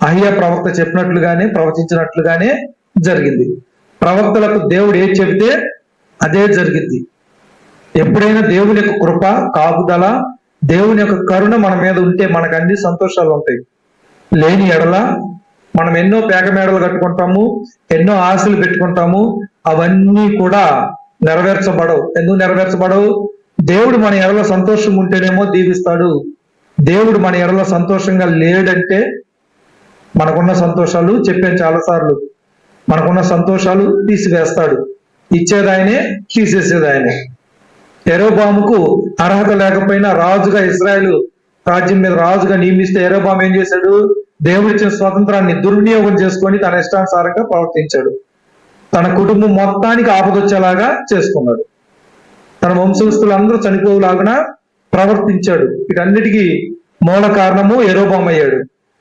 అహియా ప్రవక్త చెప్పినట్లుగానే ప్రవచించినట్లుగానే జరిగింది. ప్రవక్తలకు దేవుడు ఏది చెబితే అదే జరిగింది. ఎప్పుడైనా దేవుని యొక్క కృప, కాపుదల, దేవుని యొక్క కరుణ మన మీద ఉంటే మనకు అన్ని సంతోషాలు ఉంటాయి. లేని ఎడల మనం ఎన్నో పేక మేడలు కట్టుకుంటాము, ఎన్నో ఆశలు పెట్టుకుంటాము, అవన్నీ కూడా నెరవేర్చబడవు. ఎందుకు నెరవేర్చబడవు? దేవుడు మన ఎడల సంతోషం ఉంటేనేమో దీవిస్తాడు. దేవుడు మన ఎడల సంతోషంగా లేడంటే మనకున్న సంతోషాలు చెప్పాను చాలాసార్లు, మనకున్న సంతోషాలు తీసివేస్తాడు. ఇచ్చేదాయనే, తీసేసేదాయనే. యెరోబాముకు అర్హత లేకపోయినా రాజుగా ఇశ్రాయేలు రాజ్యం మీద రాజుగా నియమిస్తే యెరోబాము ఏం చేశాడు? దేవుడిచ్చిన స్వాతంత్రాన్ని దుర్వినియోగం చేసుకొని తన ఇష్టానుసారంగా ప్రవర్తించాడు. తన కుటుంబం మొత్తానికి ఆపదొచ్చేలాగా చేసుకున్నాడు. తన వంశస్థులందరూ చనిపోయేలాగా ప్రవర్తించాడు. వీటన్నిటికీ మూల కారణము యెరోబాము అయ్యాడు.